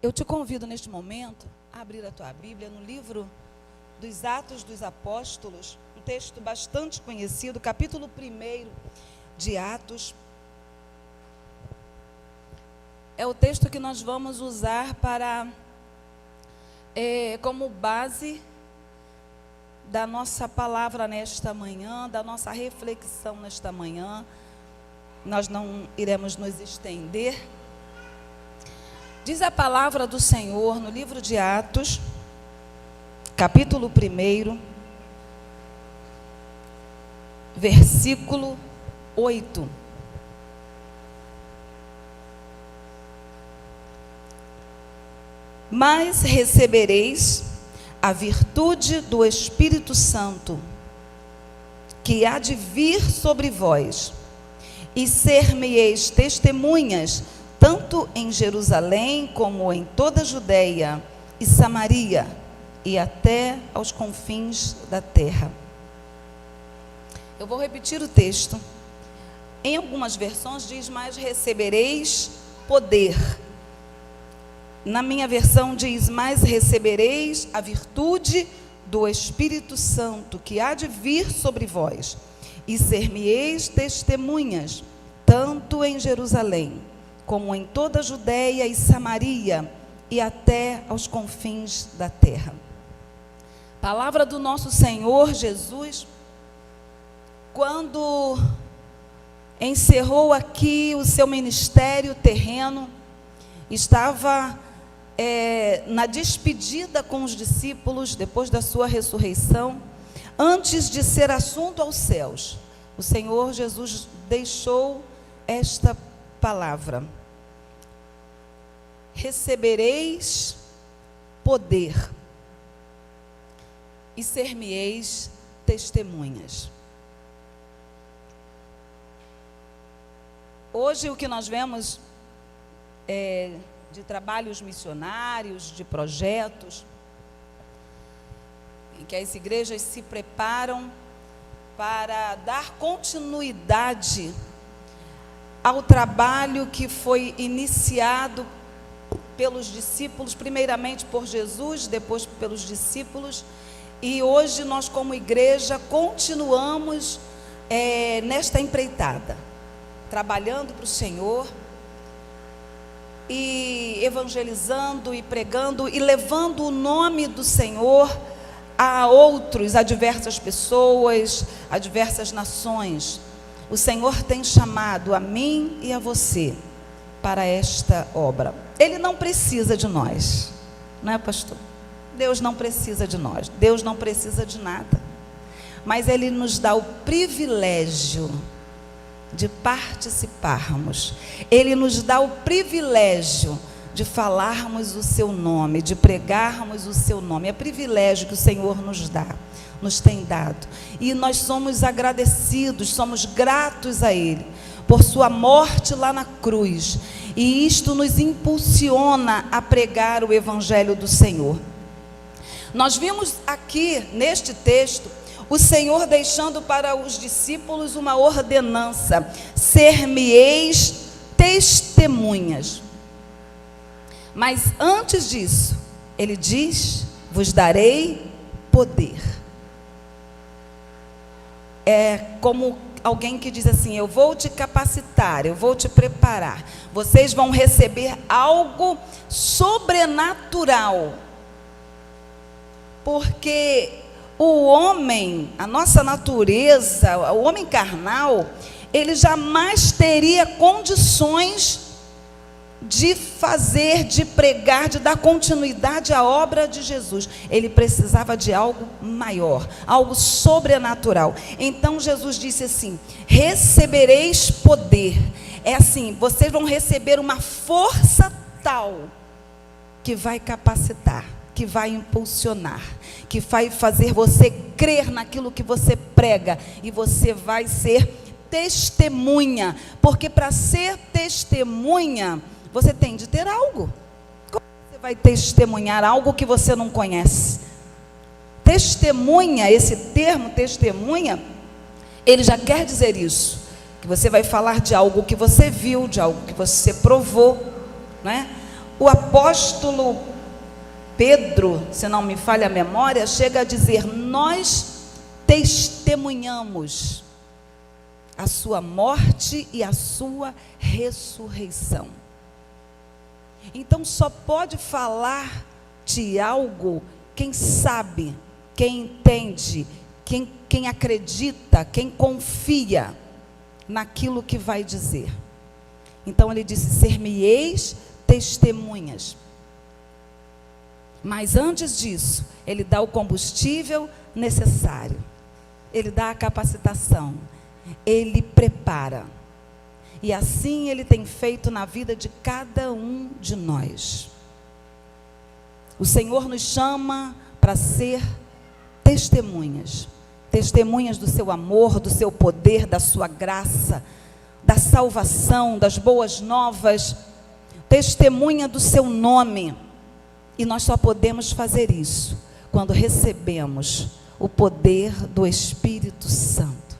Eu te convido neste momento a abrir a tua Bíblia no livro dos Atos dos Apóstolos, um texto bastante conhecido, capítulo 1 de Atos. É o texto que nós vamos usar como base da nossa palavra nesta manhã, da nossa reflexão nesta manhã. Nós não iremos nos estender. Diz a palavra do Senhor no livro de Atos, capítulo 1, versículo 8. Mas recebereis a virtude do Espírito Santo, que há de vir sobre vós, e ser-me-eis testemunhas, tanto em Jerusalém como em toda a Judeia e Samaria, e até aos confins da terra. Eu vou repetir o texto. Em algumas versões diz, mas recebereis poder. Na minha versão diz, mas recebereis a virtude do Espírito Santo, que há de vir sobre vós, e ser-me-eis testemunhas, tanto em Jerusalém, como em toda a Judeia e Samaria, e até aos confins da terra. Palavra do nosso Senhor Jesus, quando encerrou aqui o seu ministério terreno, estava na despedida com os discípulos, depois da sua ressurreição, antes de ser assunto aos céus. O Senhor Jesus deixou esta palavra: recebereis poder e ser-me-eis testemunhas. Hoje o que nós vemos de trabalhos missionários, de projetos, em que as igrejas se preparam para dar continuidade ao trabalho que foi iniciado pelos discípulos, primeiramente por Jesus, depois pelos discípulos, e hoje nós como igreja continuamos nesta empreitada, trabalhando para o Senhor, e evangelizando e pregando e levando o nome do Senhor a outros, a diversas pessoas, a diversas nações. O Senhor tem chamado a mim e a você para esta obra. Ele não precisa de nós, não é, pastor? Deus não precisa de nós, Deus não precisa de nada, mas Ele nos dá o privilégio de participarmos. Ele nos dá o privilégio de falarmos o seu nome, de pregarmos o seu nome. É privilégio que o Senhor nos tem dado, e nós somos agradecidos, somos gratos a Ele por sua morte lá na cruz, e isto nos impulsiona a pregar o Evangelho do Senhor. Nós vimos aqui neste texto o Senhor deixando para os discípulos uma ordenança: ser-me-eis testemunhas. Mas antes disso, Ele diz: vos darei poder. É como alguém que diz assim: eu vou te capacitar, eu vou te preparar, vocês vão receber algo sobrenatural, porque o homem, a nossa natureza, o homem carnal, ele jamais teria condições de fazer, de pregar, de dar continuidade à obra de Jesus. Ele precisava de algo maior, algo sobrenatural. Então Jesus disse assim: recebereis poder. É assim, vocês vão receber uma força tal que vai capacitar, que vai impulsionar, que vai fazer você crer naquilo que você prega, e você vai ser testemunha, porque para ser testemunha, você tem de ter algo. Como você vai testemunhar algo que você não conhece? Testemunha, esse termo testemunha, ele já quer dizer isso, que você vai falar de algo que você viu, de algo que você provou, não é? o apóstolo Pedro, se não me falha a memória, chega a dizer: nós testemunhamos a sua morte e a sua ressurreição. Então só pode falar de algo quem sabe, quem entende, quem acredita, quem confia naquilo que vai dizer. Então ele disse: ser-me-eis testemunhas. Mas antes disso, ele dá o combustível necessário, ele dá a capacitação, ele prepara. E assim ele tem feito na vida de cada um de nós. O Senhor nos chama para ser testemunhas, testemunhas do seu amor, do seu poder, da sua graça, da salvação, das boas novas, testemunha do seu nome. E nós só podemos fazer isso quando recebemos o poder do Espírito Santo.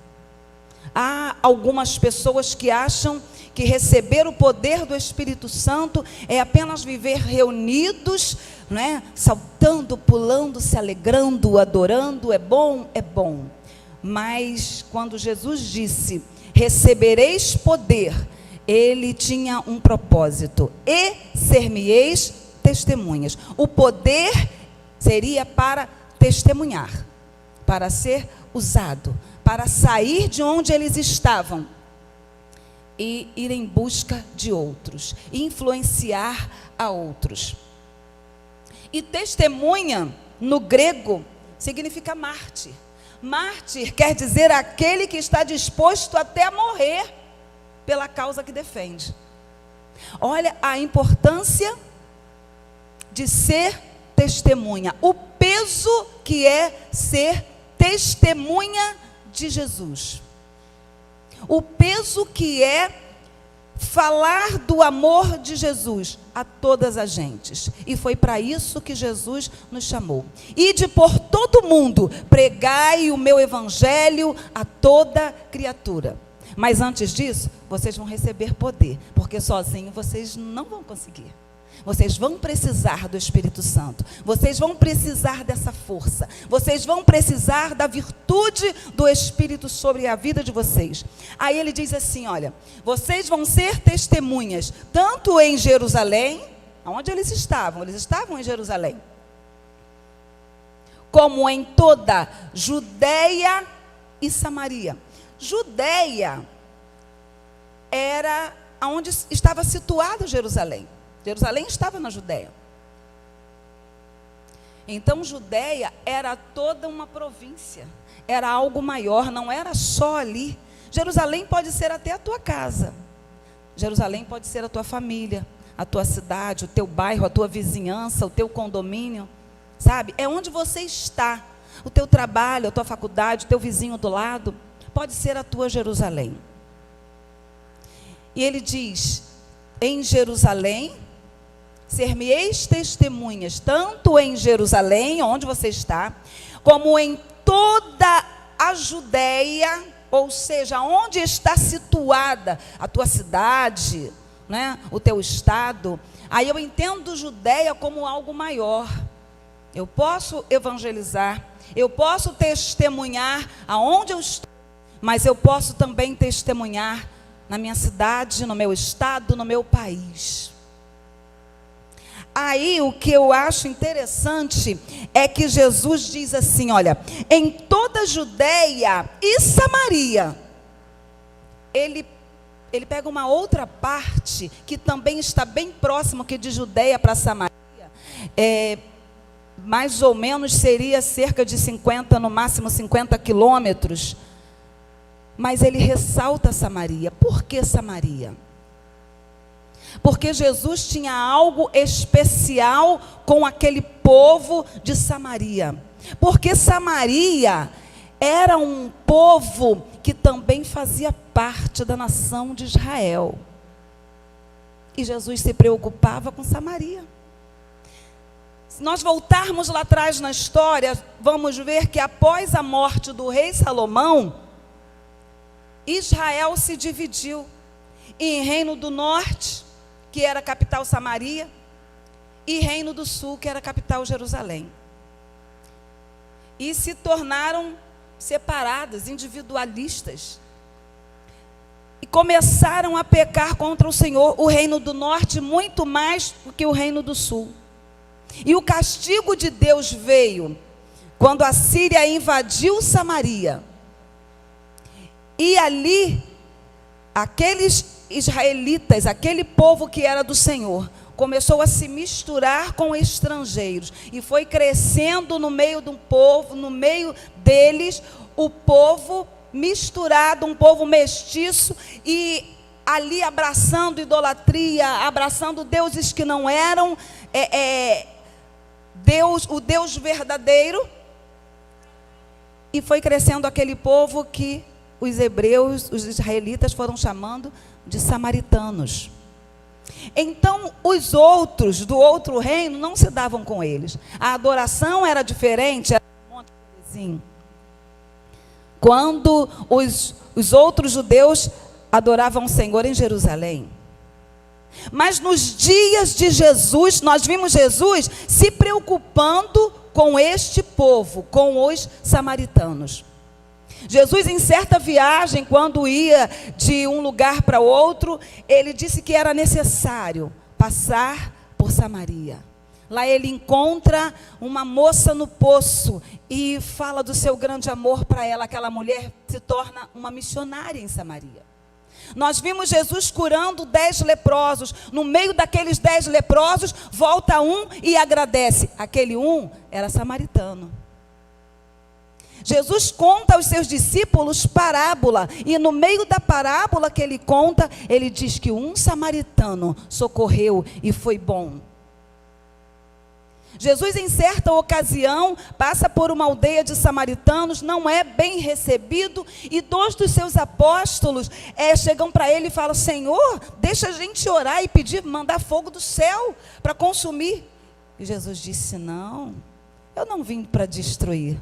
Há algumas pessoas que acham que receber o poder do Espírito Santo é apenas viver reunidos, né? Saltando, pulando, se alegrando, adorando. É bom, é bom. Mas quando Jesus disse: recebereis poder, ele tinha um propósito: e ser-me-eis testemunhas. O poder seria para testemunhar, para ser usado, para sair de onde eles estavam e ir em busca de outros, influenciar a outros. E testemunha, no grego, significa mártir. Mártir quer dizer aquele que está disposto até a morrer pela causa que defende. Olha a importância de ser testemunha, o peso que é ser testemunha de Jesus, o peso que é falar do amor de Jesus a todas as gentes. E foi para isso que Jesus nos chamou: ide por todo mundo, pregai o meu evangelho a toda criatura. Mas antes disso, vocês vão receber poder, porque sozinhos vocês não vão conseguir. Vocês vão precisar do Espírito Santo. Vocês vão precisar dessa força. Vocês vão precisar da virtude do Espírito sobre a vida de vocês. Aí ele diz assim: olha, vocês vão ser testemunhas, tanto em Jerusalém, onde eles estavam em Jerusalém, como em toda Judeia e Samaria. Judeia era onde estava situada Jerusalém. Jerusalém estava na Judéia. Então, Judéia era toda uma província, era algo maior, não era só ali. Jerusalém pode ser até a tua casa, Jerusalém pode ser a tua família, a tua cidade, o teu bairro, a tua vizinhança, o teu condomínio, sabe? É onde você está, o teu trabalho, a tua faculdade, o teu vizinho do lado, pode ser a tua Jerusalém. E ele diz: em Jerusalém, ser-me-eis testemunhas, tanto em Jerusalém, onde você está, como em toda a Judéia, ou seja, onde está situada a tua cidade, né, o teu estado. Aí eu entendo Judéia como algo maior. Eu posso evangelizar, eu posso testemunhar aonde eu estou, mas eu posso também testemunhar na minha cidade, no meu estado, no meu país. Aí o que eu acho interessante é que Jesus diz assim: olha, em toda Judeia e Samaria. Ele pega uma outra parte que também está bem próximo, que de Judeia para Samaria, mais ou menos seria cerca de 50, no máximo 50 quilômetros. Mas ele ressalta Samaria. Por que Samaria? Porque Jesus tinha algo especial com aquele povo de Samaria. Porque Samaria era um povo que também fazia parte da nação de Israel. E Jesus se preocupava com Samaria. Se nós voltarmos lá atrás na história, vamos ver que após a morte do rei Salomão, Israel se dividiu em Reino do Norte, que era a capital Samaria, e Reino do Sul, que era a capital Jerusalém. E se tornaram separadas, individualistas. E começaram a pecar contra o Senhor, o Reino do Norte, muito mais do que o Reino do Sul. E o castigo de Deus veio quando a Síria invadiu Samaria. E ali, aqueles israelitas, aquele povo que era do Senhor, começou a se misturar com estrangeiros. E foi crescendo no meio do povo, no meio deles, o povo misturado, um povo mestiço, e ali abraçando idolatria, abraçando deuses que não eram Deus, o Deus verdadeiro. E foi crescendo aquele povo que os hebreus, os israelitas foram chamando de samaritanos. Então, os outros do outro reino não se davam com eles. A adoração era diferente, era um monte de vizinho. Quando os outros judeus adoravam o Senhor em Jerusalém. Mas nos dias de Jesus, nós vimos Jesus se preocupando com este povo, com os samaritanos. Jesus, em certa viagem, quando ia de um lugar para outro, ele disse que era necessário passar por Samaria. Lá ele encontra uma moça no poço e fala do seu grande amor para ela. Aquela mulher se torna uma missionária em Samaria. Nós vimos Jesus curando 10 leprosos. No meio daqueles 10 leprosos, volta um e agradece. Aquele um era samaritano. Jesus conta aos seus discípulos parábola. E no meio da parábola que ele conta, ele diz que um samaritano socorreu e foi bom. Jesus, em certa ocasião, passa por uma aldeia de samaritanos, não é bem recebido, e 2 dos seus apóstolos chegam para ele e falam: Senhor, deixa a gente orar e pedir, mandar fogo do céu para consumir. E Jesus disse: não, eu não vim para destruir.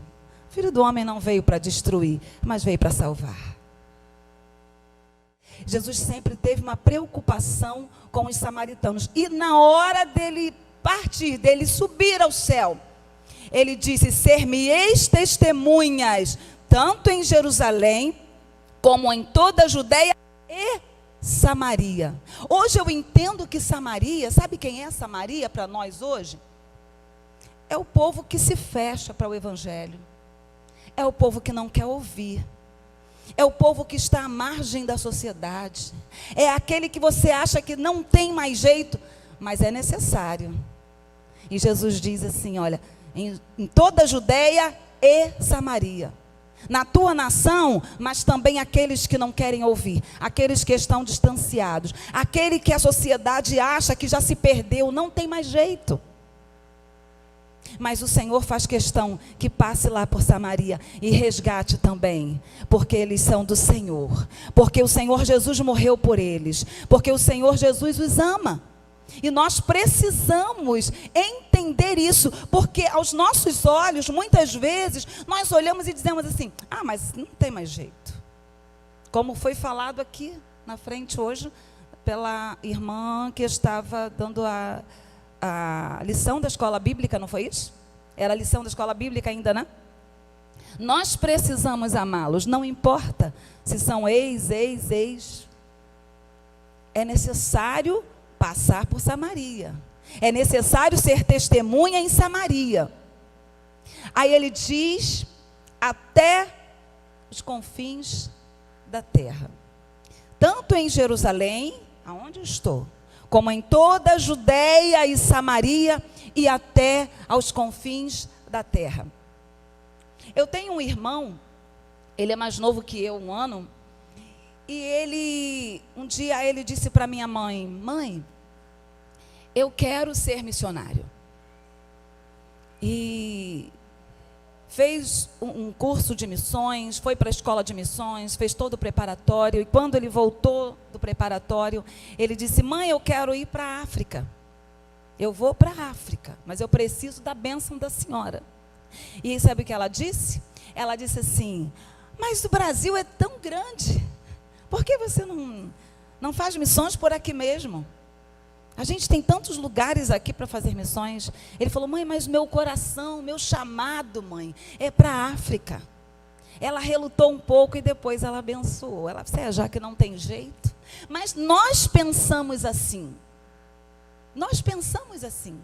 O Filho do Homem não veio para destruir, mas veio para salvar. Jesus sempre teve uma preocupação com os samaritanos. E na hora dele partir, dele subir ao céu, ele disse: ser-me-eis testemunhas, tanto em Jerusalém, como em toda a Judeia e Samaria. Hoje eu entendo que Samaria, sabe quem é Samaria para nós hoje? É o povo que se fecha para o Evangelho. É o povo que não quer ouvir. É o povo que está à margem da sociedade. É aquele que você acha que não tem mais jeito, mas é necessário. E Jesus diz assim: olha, em toda a Judeia e Samaria. Na tua nação, mas também aqueles que não querem ouvir, aqueles que estão distanciados, aquele que a sociedade acha que já se perdeu, não tem mais jeito. Mas o Senhor faz questão que passe lá por Samaria e resgate também, porque eles são do Senhor, porque o Senhor Jesus morreu por eles, porque o Senhor Jesus os ama. E nós precisamos entender isso, porque aos nossos olhos, muitas vezes, nós olhamos e dizemos assim: ah, mas não tem mais jeito. Como foi falado aqui na frente hoje, pela irmã que estava dando a lição da escola bíblica, não foi isso? Era a lição da escola bíblica ainda, né? Nós precisamos amá-los, não importa se são ex. É necessário passar por Samaria. É necessário ser testemunha em Samaria. Aí ele diz: até os confins da terra. Tanto em Jerusalém, aonde eu estou, como em toda a Judeia e Samaria e até aos confins da terra. Eu tenho um irmão, ele é mais novo que eu, 1 ano, e um dia ele disse para minha mãe: mãe, eu quero ser missionário. E fez um curso de missões, foi para a escola de missões, fez todo o preparatório, e quando ele voltou do preparatório, ele disse: mãe, eu quero ir para a África. Eu vou para a África, mas eu preciso da bênção da senhora. E sabe o que ela disse? Ela disse assim: mas o Brasil é tão grande, por que você não faz missões por aqui mesmo? A gente tem tantos lugares aqui para fazer missões. Ele falou, mãe, mas meu coração, meu chamado, mãe, é para a África. Ela relutou um pouco e depois ela abençoou. Ela disse, já que não tem jeito. Mas nós pensamos assim. Nós pensamos assim.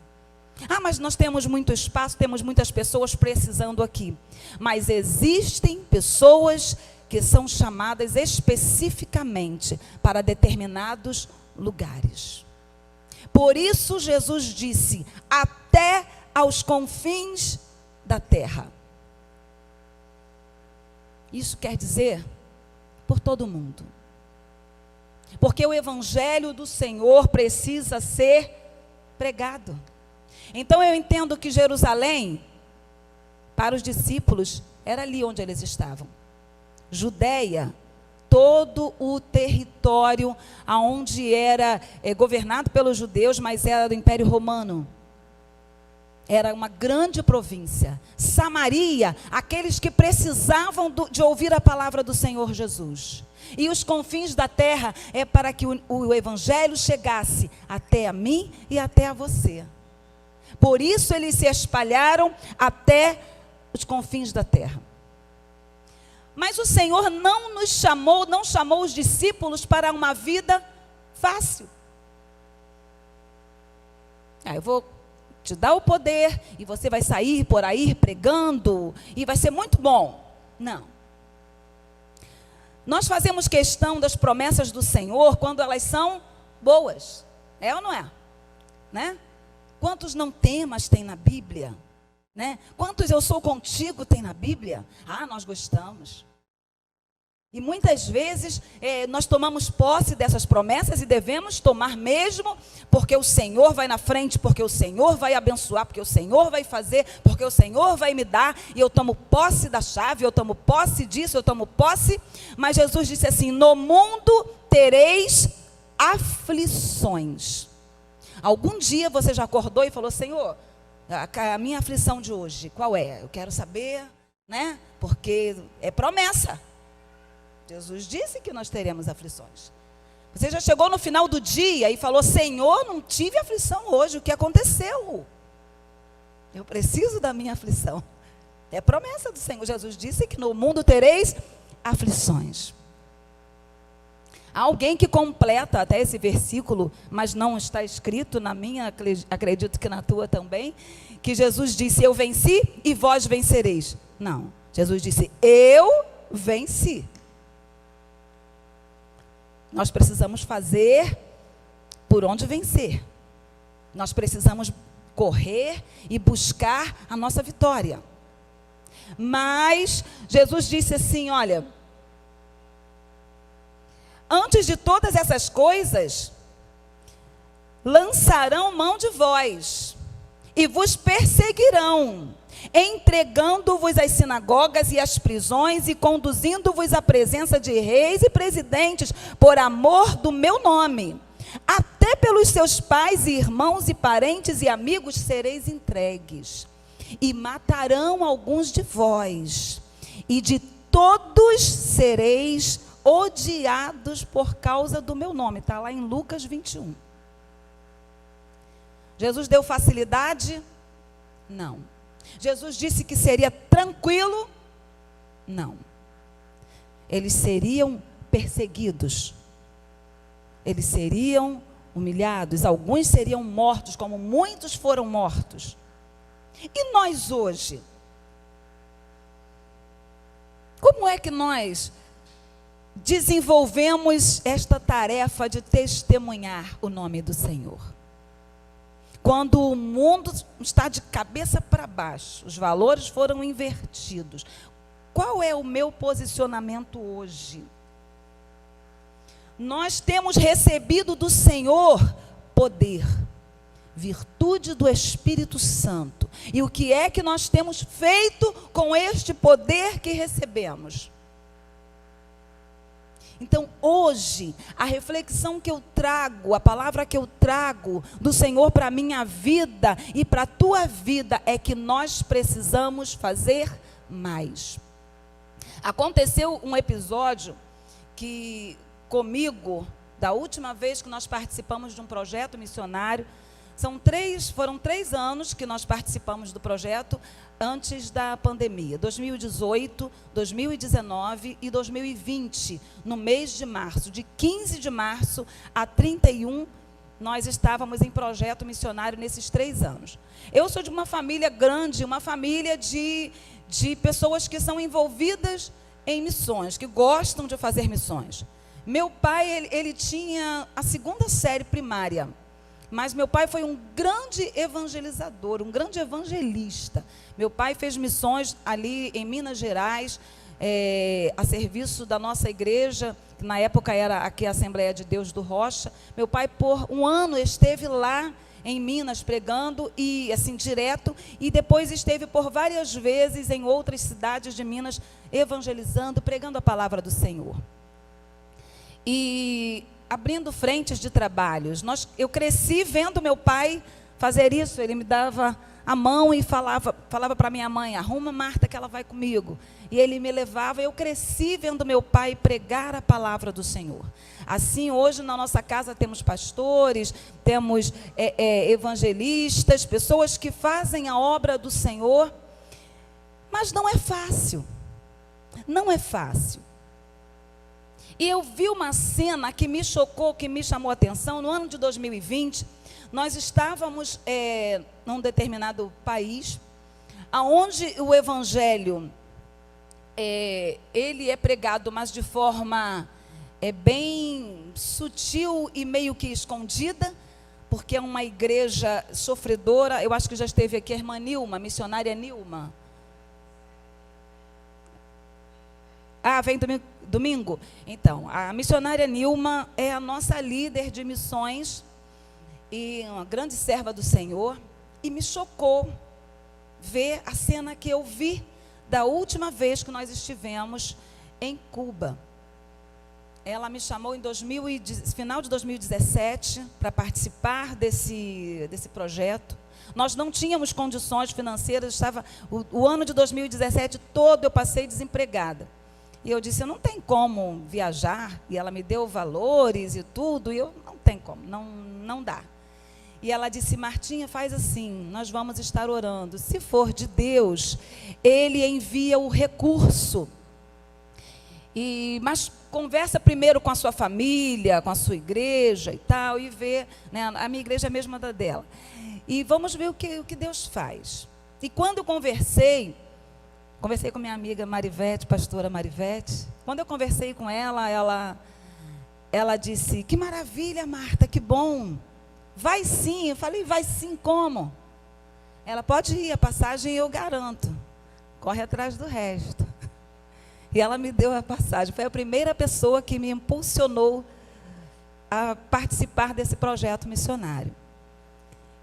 Mas nós temos muito espaço, temos muitas pessoas precisando aqui. Mas existem pessoas que são chamadas especificamente para determinados lugares. Por isso Jesus disse, até aos confins da terra. Isso quer dizer por todo mundo. Porque o evangelho do Senhor precisa ser pregado. Então eu entendo que Jerusalém, para os discípulos, era ali onde eles estavam. Judeia, todo o território onde era governado pelos judeus, mas era do Império Romano. Era uma grande província. Samaria, aqueles que precisavam de ouvir a palavra do Senhor Jesus. E os confins da terra é para que o evangelho chegasse até a mim e até a você. Por isso eles se espalharam até os confins da terra. Mas o Senhor não chamou os discípulos para uma vida fácil. Eu vou te dar o poder e você vai sair por aí pregando e vai ser muito bom. Não. Nós fazemos questão das promessas do Senhor quando elas são boas. É ou não é? Né? Quantos não temas tem na Bíblia? Né? Quantos eu sou contigo tem na Bíblia? Nós gostamos. E muitas vezes nós tomamos posse dessas promessas e devemos tomar mesmo, porque o Senhor vai na frente, porque o Senhor vai abençoar, porque o Senhor vai fazer, porque o Senhor vai me dar, e eu tomo posse da chave, eu tomo posse disso, eu tomo posse. Mas Jesus disse assim, no mundo tereis aflições. Algum dia você já acordou e falou, Senhor, a minha aflição de hoje, qual é? Eu quero saber, né? Porque é promessa. Jesus disse que nós teremos aflições. Você já chegou no final do dia e falou, Senhor, não tive aflição hoje, o que aconteceu? Eu preciso da minha aflição. É promessa do Senhor. Jesus disse que no mundo tereis aflições. Há alguém que completa até esse versículo, mas não está escrito na minha, acredito que na tua também, que Jesus disse, eu venci e vós vencereis. Não, Jesus disse, eu venci. Nós precisamos fazer por onde vencer. Nós precisamos correr e buscar a nossa vitória. Mas Jesus disse assim, olha, antes de todas essas coisas, lançarão mão de vós e vos perseguirão, entregando-vos às sinagogas e às prisões e conduzindo-vos à presença de reis e presidentes por amor do meu nome. Até pelos seus pais e irmãos e parentes e amigos sereis entregues. E matarão alguns de vós. E de todos sereis odiados por causa do meu nome. Está lá em Lucas 21. Jesus deu facilidade? Não. Jesus disse que seria tranquilo? Não. Eles seriam perseguidos. Eles seriam humilhados. Alguns seriam mortos, como muitos foram mortos. E nós hoje? Como é que nós desenvolvemos esta tarefa de testemunhar o nome do Senhor? Quando o mundo está de cabeça para baixo, os valores foram invertidos. Qual é o meu posicionamento hoje? Nós temos recebido do Senhor poder, virtude do Espírito Santo. E o que é que nós temos feito com este poder que recebemos? Então, hoje, a reflexão que eu trago, a palavra que eu trago do Senhor para a minha vida e para a tua vida é que nós precisamos fazer mais. Aconteceu um episódio que comigo da última vez que nós participamos de um projeto missionário. Foram 3 anos que nós participamos do projeto antes da pandemia, 2018, 2019 e 2020, no mês de março, de 15 de março a 31, nós estávamos em projeto missionário nesses 3 anos. Eu sou de uma família grande, uma família de pessoas que são envolvidas em missões, que gostam de fazer missões. Meu pai, ele tinha a 2ª série primária, mas meu pai foi um grande evangelizador, um grande evangelista. Meu pai fez missões ali em Minas Gerais, a serviço da nossa igreja, que na época era aqui a Assembleia de Deus do Rocha. Meu pai, por um ano, esteve lá em Minas pregando, e assim, direto, e depois esteve por várias vezes em outras cidades de Minas, evangelizando, pregando a palavra do Senhor. E abrindo frentes de trabalhos. Eu cresci vendo meu pai fazer isso. Ele me dava a mão e falava para minha mãe: arruma Marta que ela vai comigo. E ele me levava. Eu cresci vendo meu pai pregar a palavra do Senhor. Assim, hoje na nossa casa temos pastores, temos evangelistas, pessoas que fazem a obra do Senhor. Mas não é fácil. Não é fácil. E eu vi uma cena que me chocou, que me chamou a atenção. No ano de 2020, nós estávamos num determinado país, onde o evangelho, ele é pregado, mas de forma bem sutil e meio que escondida, porque é uma igreja sofredora. Eu acho que já esteve aqui a irmã Nilma, a missionária Nilma. Ah, vem domingo? Então, a missionária Nilma é a nossa líder de missões e uma grande serva do Senhor. E me chocou ver a cena que eu vi da última vez que nós estivemos em Cuba. Ela me chamou final de 2017 para participar desse projeto. Nós não tínhamos condições financeiras, o ano de 2017 todo eu passei desempregada. E eu disse: eu não tenho como viajar. E ela me deu valores e tudo, e eu não tenho como, não dá. E ela disse: Martinha, faz assim, nós vamos estar orando. Se for de Deus, Ele envia o recurso. Mas conversa primeiro com a sua família, com a sua igreja e tal, e vê, né, a minha igreja é a mesma da dela. E vamos ver o que Deus faz. E quando eu conversei com minha amiga Marivete, pastora Marivete. Quando eu conversei com ela disse: que maravilha, Marta, que bom. Vai sim. Eu falei: vai sim, como? Ela: pode ir, a passagem eu garanto. Corre atrás do resto. E ela me deu a passagem. Foi a primeira pessoa que me impulsionou a participar desse projeto missionário.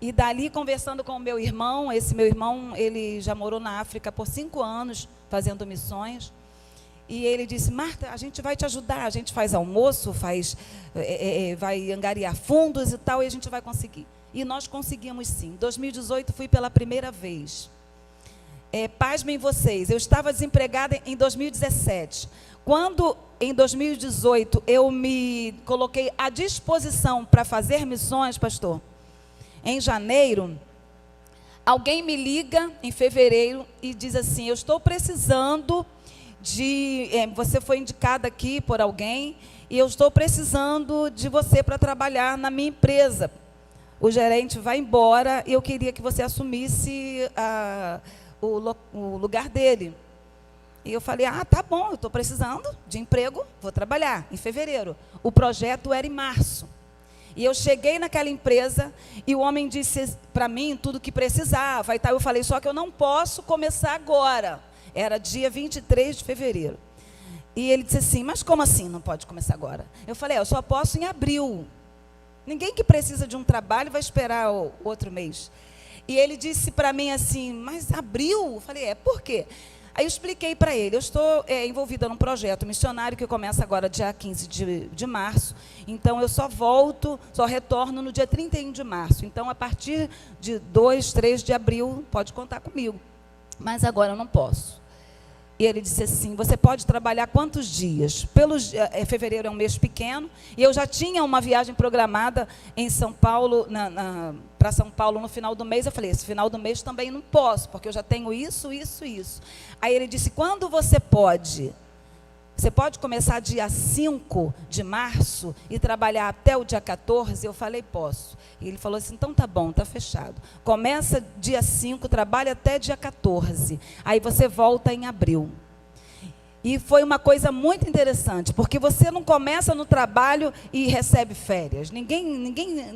E dali, conversando com o meu irmão, esse meu irmão, ele já morou na África por 5 anos, fazendo missões. E ele disse: Marta, a gente vai te ajudar, a gente faz almoço, vai angariar fundos e tal, e a gente vai conseguir. E nós conseguimos sim. Em 2018 fui pela primeira vez. Pasmem vocês, eu estava desempregada em 2017. Quando, em 2018, eu me coloquei à disposição para fazer missões, pastor, em janeiro, alguém me liga em fevereiro e diz assim: eu estou precisando você foi indicada aqui por alguém, e eu estou precisando de você para trabalhar na minha empresa. O gerente vai embora e eu queria que você assumisse o lugar dele. E eu falei: ah, tá bom, eu estou precisando de emprego, vou trabalhar em fevereiro. O projeto era em março. E eu cheguei naquela empresa e o homem disse para mim tudo o que precisava. Eu falei: só que eu não posso começar agora. Era dia 23 de fevereiro. E ele disse assim: mas como assim não pode começar agora? Eu falei: eu só posso em abril. Ninguém que precisa de um trabalho vai esperar o outro mês. E ele disse para mim assim: mas abril? Eu falei: por quê? Aí eu expliquei para ele: eu estou envolvida num projeto missionário que começa agora dia 15 de março, então eu só retorno no dia 31 de março. Então, a partir de 2, 3 de abril, pode contar comigo. Mas agora eu não posso. E ele disse assim, você pode trabalhar quantos dias? Fevereiro é um mês pequeno, e eu já tinha uma viagem programada em São Paulo, para São Paulo no final do mês. Eu falei, esse final do mês também não posso, porque eu já tenho isso, isso, isso. Aí ele disse, quando você pode? Você pode começar dia 5 de março e trabalhar até o dia 14? Eu falei, posso. E ele falou assim, então tá bom, tá fechado. Começa dia 5, trabalha até dia 14. Aí você volta em abril. E foi uma coisa muito interessante, porque você não começa no trabalho e recebe férias.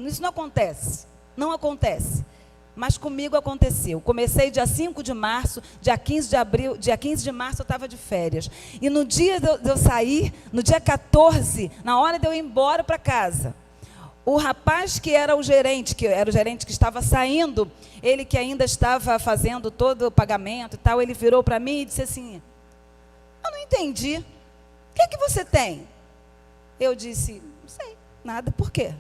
Isso não acontece. Não acontece. Mas comigo aconteceu. Comecei dia 5 de março, dia 15 de março eu estava de férias. E no dia de eu sair, no dia 14, na hora de eu ir embora para casa, o rapaz que era o gerente que estava saindo, ele que ainda estava fazendo todo o pagamento e tal, ele virou para mim e disse assim, eu não entendi, o que é que você tem? Eu disse, não sei, nada, por quê?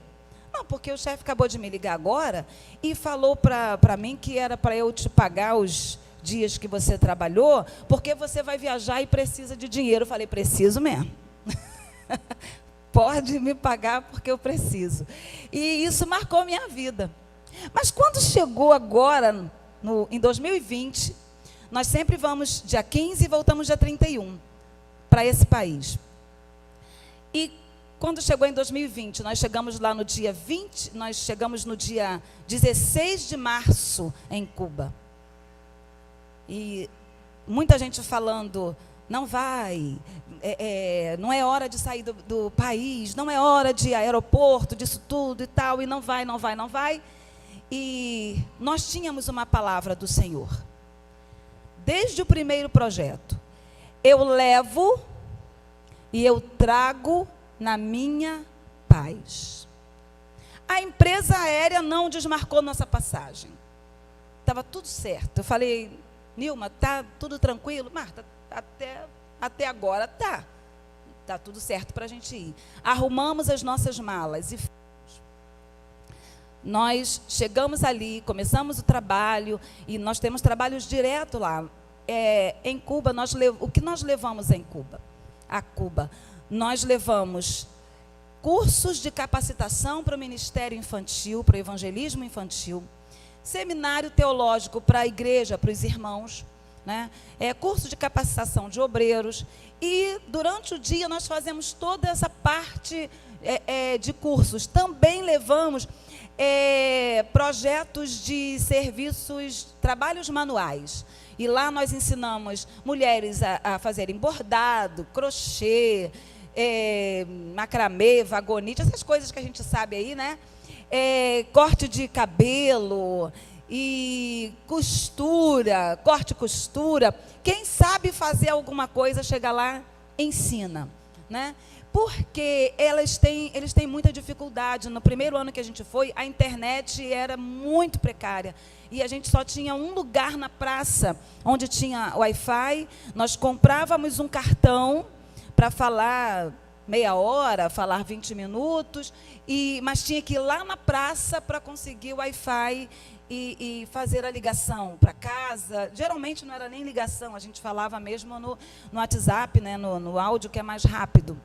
Não, porque o chefe acabou de me ligar agora e falou para mim que era para eu te pagar os dias que você trabalhou, porque você vai viajar e precisa de dinheiro. Eu falei, preciso mesmo. Pode me pagar porque eu preciso. E isso marcou minha vida. Mas quando chegou agora, em 2020, nós sempre vamos dia 15 e voltamos dia 31 para esse país. E quando chegou em 2020, nós chegamos lá no dia 20, nós chegamos no dia 16 de março em Cuba. E muita gente falando, não vai, não é hora de sair do país, não é hora de aeroporto, disso tudo e tal, e não vai, não vai, não vai. E nós tínhamos uma palavra do Senhor. Desde o primeiro projeto, eu levo e eu trago na minha paz. A empresa aérea não desmarcou nossa passagem. Estava tudo certo. Eu falei, Nilma, está tudo tranquilo? Marta, até agora está tudo certo para a gente ir. Arrumamos as nossas malas e nós chegamos ali, começamos o trabalho, e nós temos trabalhos direto lá. Em Cuba, o que nós levamos em Cuba? A Cuba. Nós levamos cursos de capacitação para o ministério infantil, para o evangelismo infantil, seminário teológico para a igreja, para os irmãos, né? Curso de capacitação de obreiros, e durante o dia nós fazemos toda essa parte de cursos. Também levamos projetos de serviços, trabalhos manuais. E lá nós ensinamos mulheres a fazerem bordado, crochê, macramê, vagonite, essas coisas que a gente sabe aí, né? Corte de cabelo e costura, corte e costura. Quem sabe fazer alguma coisa, chega lá, ensina, né? Porque eles têm muita dificuldade. No primeiro ano que a gente foi, a internet era muito precária. E a gente só tinha um lugar na praça onde tinha Wi-Fi. Nós comprávamos um cartão para falar meia hora, falar 20 minutos, mas tinha que ir lá na praça para conseguir o Wi-Fi e fazer a ligação para casa. Geralmente não era nem ligação, a gente falava mesmo no WhatsApp, né, no áudio, que é mais rápido.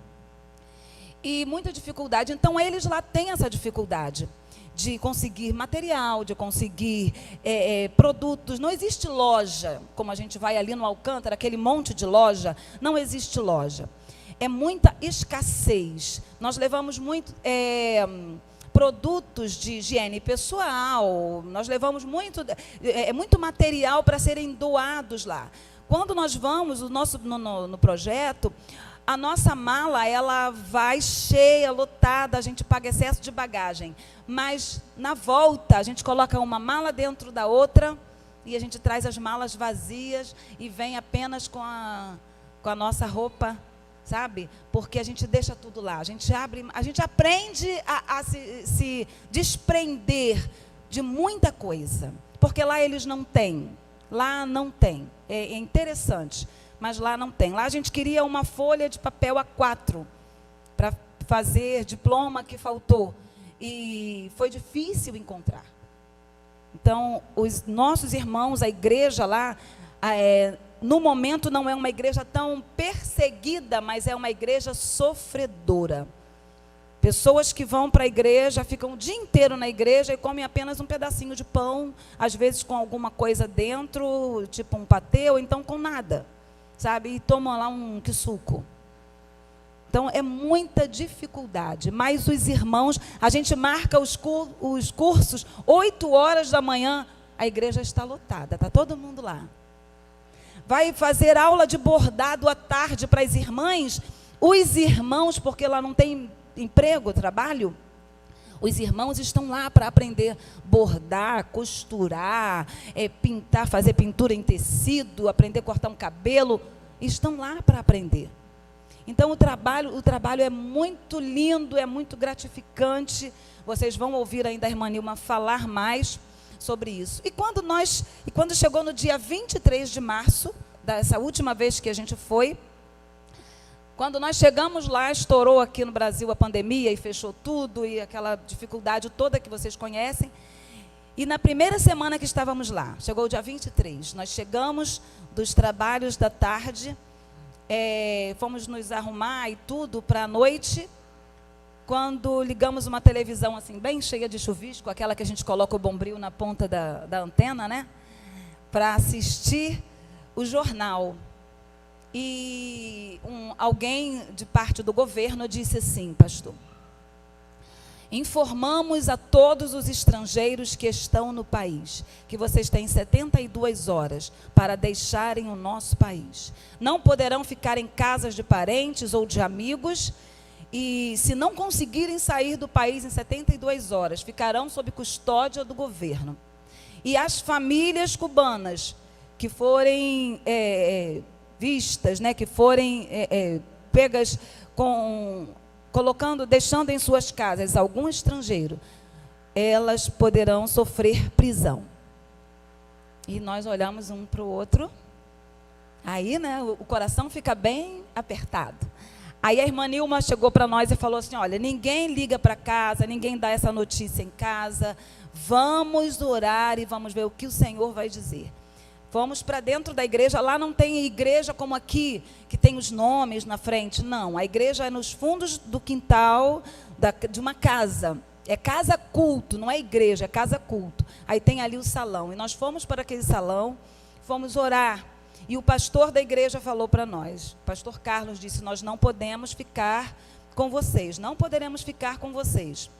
E muita dificuldade. Então, eles lá têm essa dificuldade de conseguir material, de conseguir produtos. Não existe loja, como a gente vai ali no Alcântara, aquele monte de loja. Não existe loja. É muita escassez. Nós levamos muito produtos de higiene pessoal, nós levamos muito material para serem doados lá. Quando nós vamos no projeto, a nossa mala, ela vai cheia, lotada, a gente paga excesso de bagagem. Mas, na volta, a gente coloca uma mala dentro da outra e a gente traz as malas vazias e vem apenas com a nossa roupa, sabe? Porque a gente deixa tudo lá. A gente aprende a se desprender de muita coisa. Porque lá eles não têm. Lá não tem. É interessante. Mas lá não tem. Lá a gente queria uma folha de papel A4 para fazer diploma que faltou. E foi difícil encontrar. Então, os nossos irmãos, a igreja lá, no momento não é uma igreja tão perseguida, mas é uma igreja sofredora. Pessoas que vão para a igreja, ficam o dia inteiro na igreja e comem apenas um pedacinho de pão, às vezes com alguma coisa dentro, tipo um patê, ou então com nada, sabe? E tomam lá um suco. Então, é muita dificuldade. Mas os irmãos, a gente marca os cursos, 8 horas da manhã, a igreja está lotada, está todo mundo lá. Vai fazer aula de bordado à tarde para as irmãs, os irmãos, porque lá não tem emprego, trabalho, os irmãos estão lá para aprender bordar, costurar, pintar, fazer pintura em tecido, aprender a cortar um cabelo, estão lá para aprender. Então o trabalho é muito lindo, é muito gratificante. Vocês vão ouvir ainda a irmã Nilma falar mais sobre isso. E quando chegou no dia 23 de março, dessa última vez que a gente foi, quando nós chegamos lá, estourou aqui no Brasil a pandemia e fechou tudo, e aquela dificuldade toda que vocês conhecem. E na primeira semana que estávamos lá, chegou o dia 23, nós chegamos dos trabalhos da tarde, fomos nos arrumar e tudo para a noite, quando ligamos uma televisão assim, bem cheia de chuvisco, aquela que a gente coloca o bombril na ponta da antena, né? Para assistir o jornal. E alguém de parte do governo disse assim: pastor, informamos a todos os estrangeiros que estão no país que vocês têm 72 horas para deixarem o nosso país. Não poderão ficar em casas de parentes ou de amigos, e se não conseguirem sair do país em 72 horas, ficarão sob custódia do governo. E as famílias cubanas que forem vistas, né, que forem pegas deixando em suas casas algum estrangeiro, elas poderão sofrer prisão. E nós olhamos um para o outro, aí, né, o coração fica bem apertado. Aí a irmã Nilma chegou para nós e falou assim: olha, ninguém liga para casa, ninguém dá essa notícia em casa, vamos orar e vamos ver o que o Senhor vai dizer. Fomos para dentro da igreja. Lá não tem igreja como aqui, que tem os nomes na frente. Não, a igreja é nos fundos do quintal de uma casa. É casa culto, não é igreja, é casa culto. Aí tem ali o salão. E nós fomos para aquele salão, fomos orar. E o pastor da igreja falou para nós, o pastor Carlos disse: nós não podemos ficar com vocês, não poderemos ficar com vocês.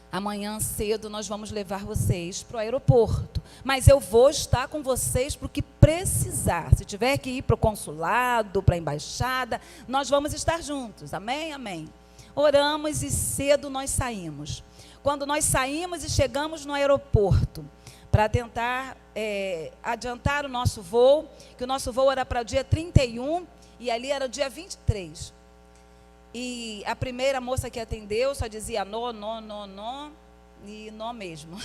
Amanhã cedo nós vamos levar vocês para o aeroporto. Mas eu vou estar com vocês para o que precisar. Se tiver que ir para o consulado, para a embaixada, nós vamos estar juntos. Amém? Amém. Oramos e cedo nós saímos. Quando nós saímos e chegamos no aeroporto, para tentar adiantar o nosso voo, que o nosso voo era para o dia 31 e ali era o dia 23. E a primeira moça que atendeu só dizia nó, nó, nó, nó, e nó mesmo.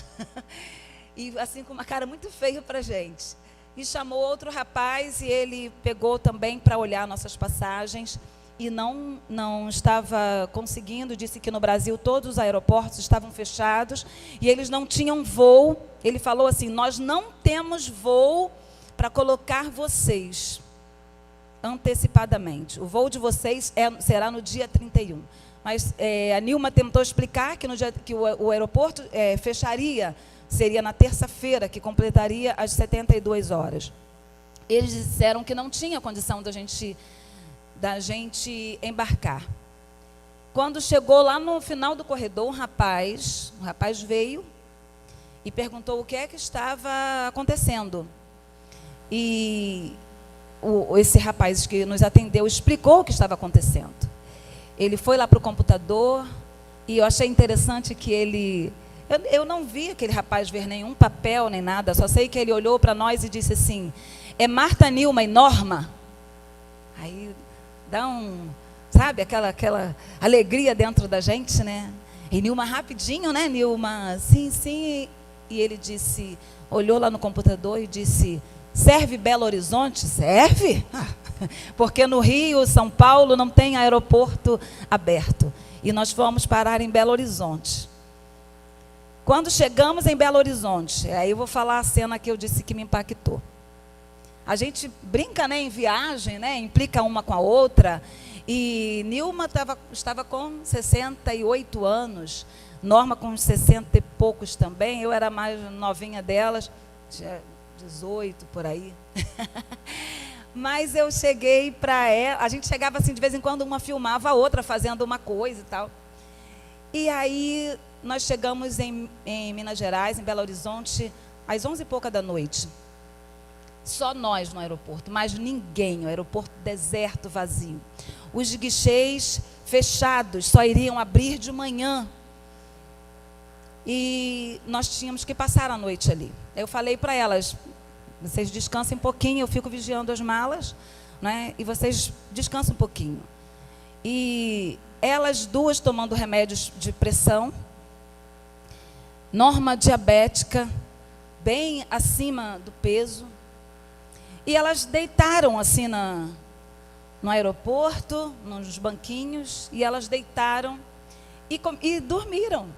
E assim com uma cara muito feia para a gente. E chamou outro rapaz e ele pegou também para olhar nossas passagens e não estava conseguindo. Disse que no Brasil todos os aeroportos estavam fechados e eles não tinham voo. Ele falou assim: nós não temos voo para colocar vocês antecipadamente. O voo de vocês será no dia 31. Mas a Nilma tentou explicar que no dia que o aeroporto fecharia, seria na terça-feira, que completaria as 72 horas. Eles disseram que não tinha condição da gente embarcar. Quando chegou lá no final do corredor, um rapaz veio e perguntou o que é que estava acontecendo. E esse rapaz que nos atendeu explicou o que estava acontecendo. Ele foi lá para o computador e eu achei interessante que eu não vi aquele rapaz ver nenhum papel nem nada, só sei que ele olhou para nós e disse assim: é Marta, Nilma e Norma? Aí dá sabe, aquela alegria dentro da gente, né? E Nilma rapidinho, né, Nilma? Sim, sim. E ele disse, olhou lá no computador e disse: serve Belo Horizonte? Serve? Porque no Rio, São Paulo, não tem aeroporto aberto. E nós fomos parar em Belo Horizonte. Quando chegamos em Belo Horizonte, aí eu vou falar a cena que eu disse que me impactou. a gente brinca, né, em viagem, né, implica uma com a outra. E Nilma estava com 68 anos, Norma com uns 60 e poucos também, eu era mais novinha delas, 18 por aí. Mas eu cheguei para ela, a gente chegava assim, de vez em quando uma filmava a outra fazendo uma coisa e tal. E aí nós chegamos em Minas Gerais, em Belo Horizonte, às 11 e pouca da noite. Só nós no aeroporto, mais ninguém, o aeroporto deserto, vazio. Os guichês fechados, só iriam abrir de manhã. E nós tínhamos que passar a noite ali. Eu falei para elas, vocês descansem um pouquinho, eu fico vigiando as malas, né? E vocês descansem um pouquinho. E elas duas tomando remédios de pressão, Norma diabética, bem acima do peso. E elas deitaram assim no aeroporto, nos banquinhos, e elas deitaram e dormiram,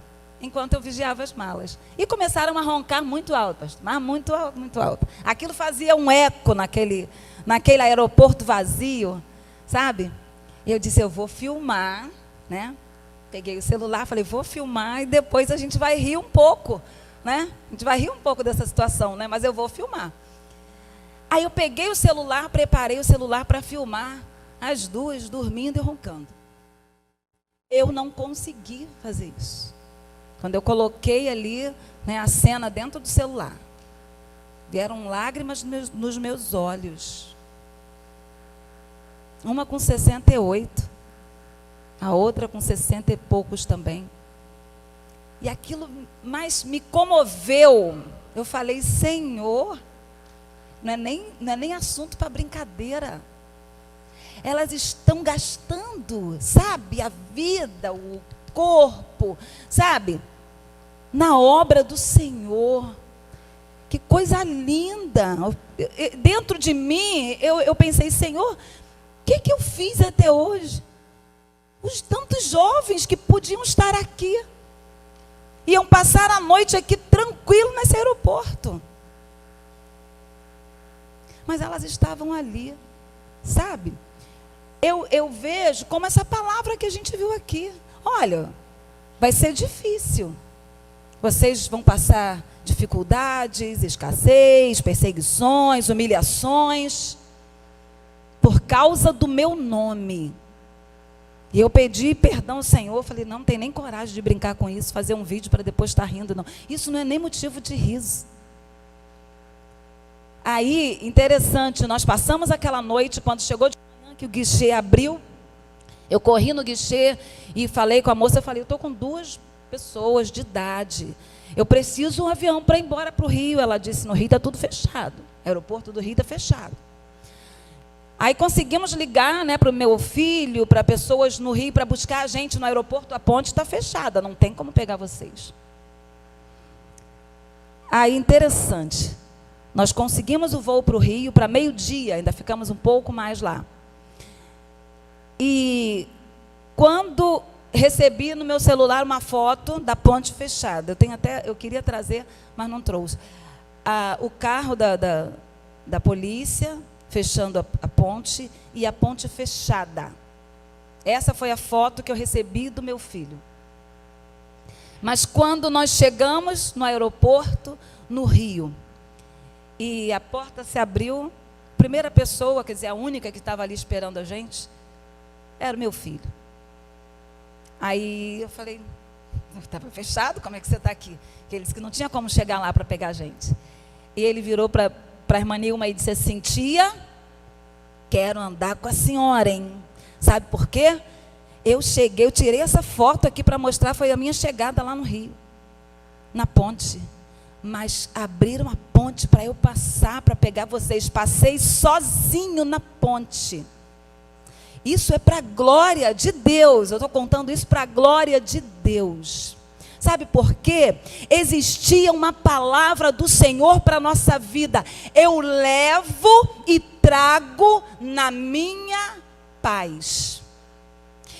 enquanto eu vigiava as malas. E começaram a roncar muito alto, mas muito alto, muito alto. Aquilo fazia um eco naquele aeroporto vazio, sabe? E eu disse, eu vou filmar, né? Peguei o celular, falei, vou filmar e depois a gente vai rir um pouco, né? A gente vai rir um pouco dessa situação, né? Mas eu vou filmar. Aí eu peguei o celular, preparei o celular para filmar as duas dormindo e roncando. Eu não consegui fazer isso. Quando eu coloquei ali, né, a cena dentro do celular, vieram lágrimas nos meus olhos. Uma com 68, a outra com 60 e poucos também. E aquilo mais me comoveu. Eu falei, Senhor, não é nem assunto para brincadeira. Elas estão gastando, sabe, a vida, o corpo, sabe, na obra do Senhor. Que coisa linda. Dentro de mim, eu pensei, Senhor, o que eu fiz até hoje? Os tantos jovens que podiam estar aqui, iam passar a noite aqui tranquilo nesse aeroporto. Mas elas estavam ali, sabe? Eu vejo como essa palavra que a gente viu aqui. Olha, vai ser difícil. Vocês vão passar dificuldades, escassez, perseguições, humilhações, por causa do meu nome. E eu pedi perdão ao Senhor, falei, não tem nem coragem de brincar com isso, fazer um vídeo para depois estar rindo, não. Isso não é nem motivo de riso. Aí, interessante, nós passamos aquela noite, quando chegou de manhã que o guichê abriu, eu corri no guichê e falei com a moça, eu falei, eu estou com 2 pessoas de idade, eu preciso de um avião para ir embora para o Rio. Ela disse, no Rio está tudo fechado, o aeroporto do Rio está fechado. Aí conseguimos ligar, né, para o meu filho, para pessoas no Rio, para buscar a gente no aeroporto, a ponte está fechada, não tem como pegar vocês. Aí, interessante, nós conseguimos o voo para o Rio, para meio-dia, ainda ficamos um pouco mais lá. E quando recebi no meu celular uma foto da ponte fechada, eu queria trazer, mas não trouxe. O carro da polícia fechando a ponte e a ponte fechada. Essa foi a foto que eu recebi do meu filho. Mas quando nós chegamos no aeroporto, no Rio, e a porta se abriu, a primeira pessoa, quer dizer, a única que estava ali esperando a gente, era o meu filho. Aí eu falei, estava fechado, como é que você está aqui? Porque ele disse que não tinha como chegar lá para pegar a gente. E ele virou para a irmã Nilma e disse assim, tia, quero andar com a senhora, hein? Sabe por quê? Eu tirei essa foto aqui para mostrar, foi a minha chegada lá no Rio, na ponte. Mas abriram a ponte para eu passar, para pegar vocês. Passei sozinho na ponte. Isso é para a glória de Deus. Eu estou contando isso para a glória de Deus. Sabe por quê? Existia uma palavra do Senhor para a nossa vida. Eu levo e trago na minha paz.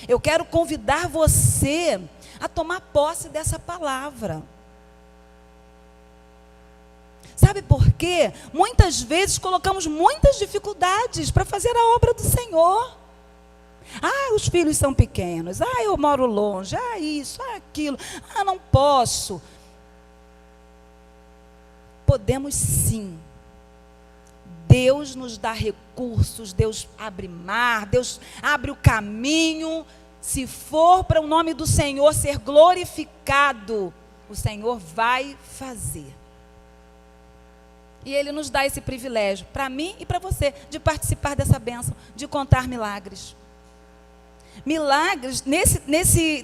Eu quero convidar você a tomar posse dessa palavra. Sabe por quê? Muitas vezes colocamos muitas dificuldades para fazer a obra do Senhor. Ah, os filhos são pequenos. Ah, eu moro longe. Ah, isso, ah, aquilo. Ah, não posso. Podemos sim. Deus nos dá recursos, Deus abre mar, Deus abre o caminho. Se for para o nome do Senhor ser glorificado, o Senhor vai fazer. E Ele nos dá esse privilégio, para mim e para você, de participar dessa bênção, de contar milagres. Milagres,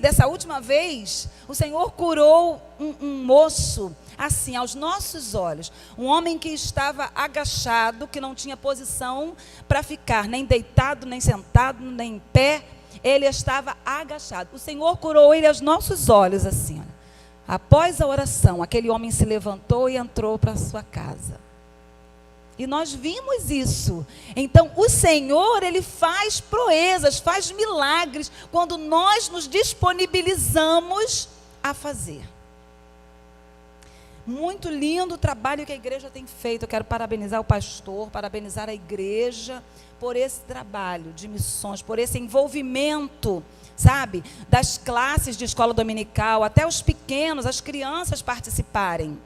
dessa última vez, o Senhor curou um moço, assim, aos nossos olhos. Um homem que estava agachado, que não tinha posição para ficar, nem deitado, nem sentado, nem em pé. Ele estava agachado. O Senhor curou ele aos nossos olhos, assim. Olha. Após a oração, aquele homem se levantou e entrou para a sua casa. E nós vimos isso. Então, o Senhor, Ele faz proezas, faz milagres, quando nós nos disponibilizamos a fazer. Muito lindo o trabalho que a igreja tem feito. Eu quero parabenizar o pastor, parabenizar a igreja por esse trabalho de missões, por esse envolvimento, sabe, das classes de escola dominical, até os pequenos, as crianças participarem.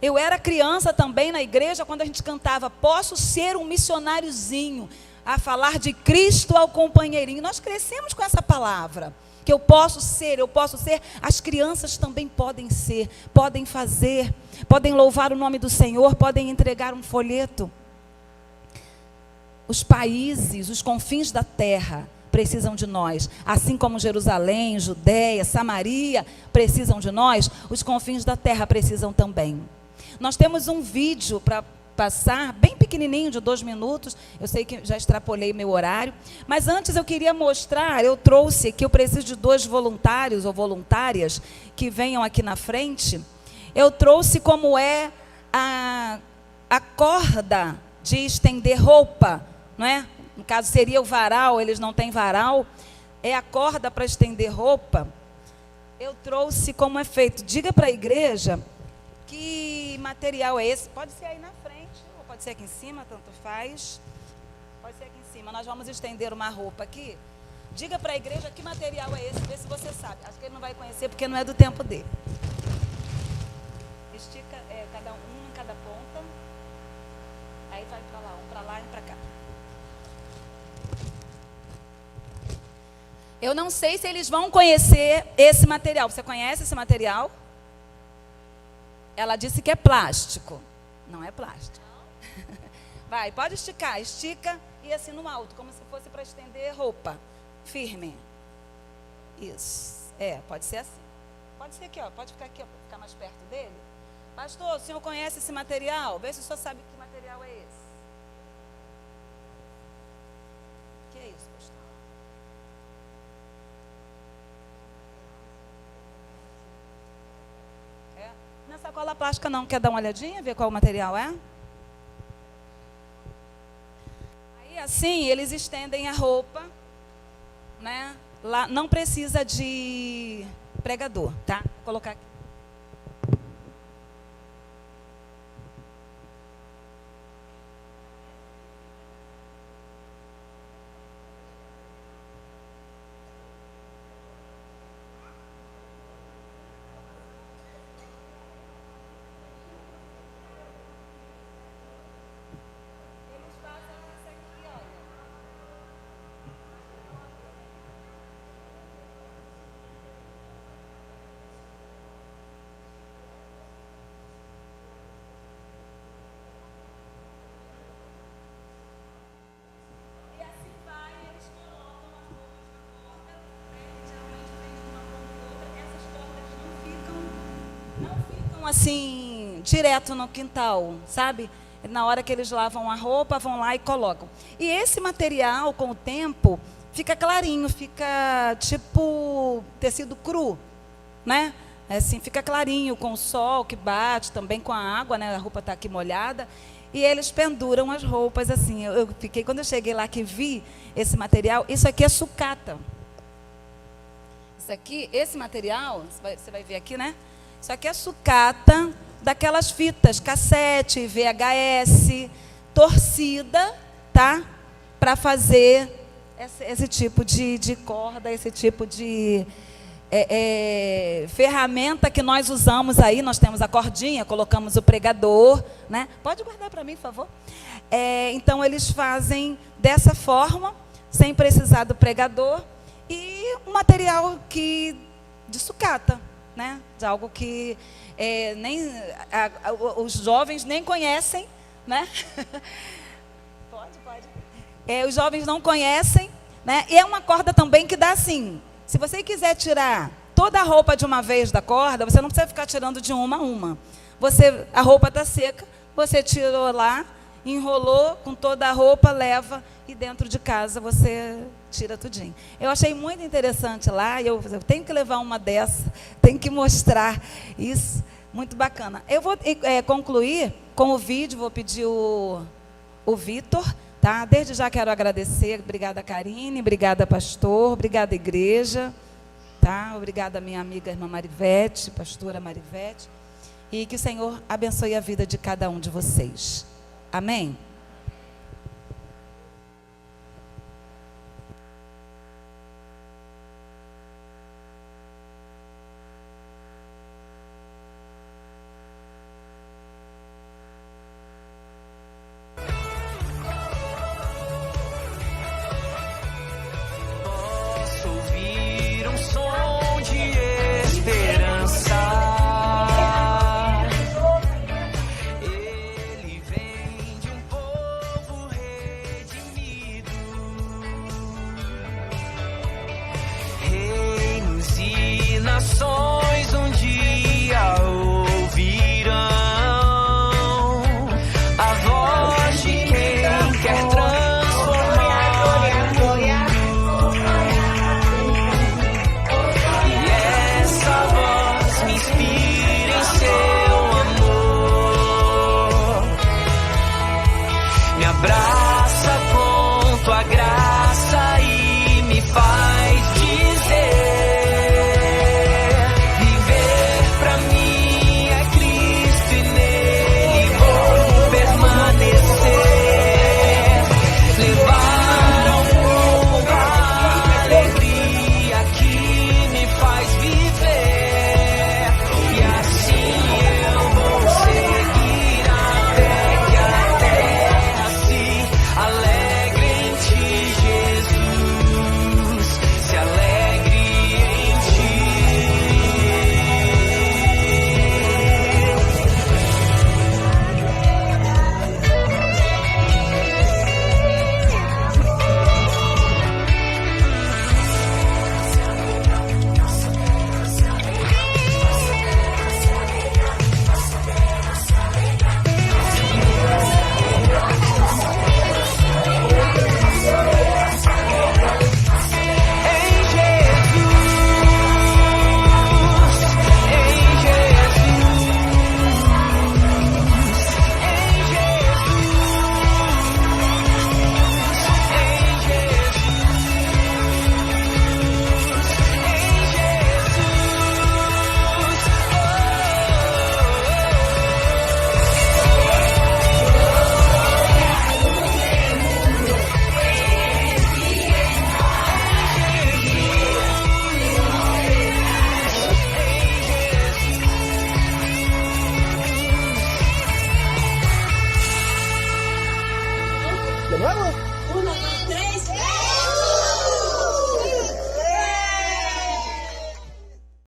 Eu era criança também na igreja quando a gente cantava, posso ser um missionáriozinho, a falar de Cristo ao companheirinho. Nós crescemos com essa palavra, que eu posso ser, as crianças também podem ser, podem fazer, podem louvar o nome do Senhor, podem entregar um folheto. Os países, os confins da terra precisam de nós, assim como Jerusalém, Judéia, Samaria precisam de nós, os confins da terra precisam também. Nós temos um vídeo para passar, bem pequenininho, de 2 minutos, eu sei que já extrapolei meu horário, mas antes eu queria mostrar, eu trouxe que eu preciso de 2 voluntários ou voluntárias que venham aqui na frente. Eu trouxe como é a corda de estender roupa, não é? No caso seria o varal, eles não têm varal, é a corda para estender roupa. Eu trouxe como é feito. Diga para a igreja que material é esse. Pode ser aí na frente, ou pode ser aqui em cima, tanto faz. Pode ser aqui em cima. Nós vamos estender uma roupa aqui. Diga para a igreja que material é esse, vê se você sabe. Acho que ele não vai conhecer porque não é do tempo dele. Estica cada um em cada ponta. Aí vai para lá, um para lá e um para cá. Eu não sei se eles vão conhecer esse material. Você conhece esse material? Ela disse que é plástico. Não é plástico. Vai, pode esticar. Estica e assim no alto, como se fosse para estender roupa. Firme. Isso. Pode ser assim. Pode ser aqui, ó. Pode ficar aqui, ó, para ficar mais perto dele. Pastor, o senhor conhece esse material? Vê se o senhor sabe que material é esse. O que é isso, pastor? Não é sacola plástica não, quer dar uma olhadinha, ver qual o material é? Aí assim, eles estendem a roupa, né? Lá não precisa de pregador, tá? Vou colocar aqui. Assim, direto no quintal, sabe? Na hora que eles lavam a roupa, vão lá e colocam. E esse material, com o tempo, fica clarinho, fica tipo tecido cru, né? Assim, fica clarinho com o sol que bate, também com a água, né? A roupa está aqui molhada. E eles penduram as roupas assim. Eu fiquei, quando eu cheguei lá que vi esse material, isso aqui é sucata. Isso aqui, esse material, você vai ver aqui, né? Isso aqui é sucata daquelas fitas, cassete, VHS, torcida, tá? Para fazer esse tipo de corda, esse tipo de ferramenta que nós usamos aí. Nós temos a cordinha, colocamos o pregador, né? Pode guardar para mim, por favor? Então, eles fazem dessa forma, sem precisar do pregador, e um material de sucata, né? De algo que os jovens nem conhecem, né? Pode. Os jovens não conhecem, né? E é uma corda também que dá assim, se você quiser tirar toda a roupa de uma vez da corda, você não precisa ficar tirando de uma a uma. A roupa está seca, você tirou lá, enrolou com toda a roupa, leva, e dentro de casa você tira tudinho. Eu achei muito interessante lá, eu tenho que levar uma dessa, tenho que mostrar isso, muito bacana. Eu vou concluir com o vídeo, vou pedir o Vitor, tá? Desde já quero agradecer, obrigada Karine, obrigada pastor, obrigada igreja, tá? Obrigada minha amiga irmã Marivete, pastora Marivete, e que o Senhor abençoe a vida de cada um de vocês. Amém?